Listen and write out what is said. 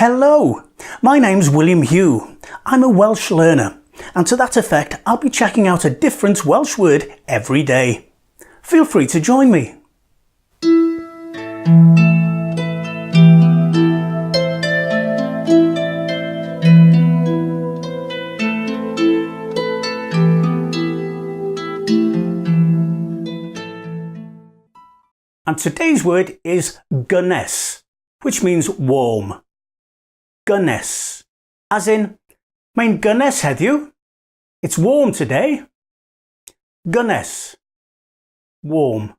Hello, my name's William Hugh. I'm a Welsh learner, and to that effect I'll be checking out a different Welsh word every day. Feel free to join me. And today's word is Gynnes, which means warm. Gynnes, as in, mae'n gynnes heddiw. It's warm today. Gynnes, warm.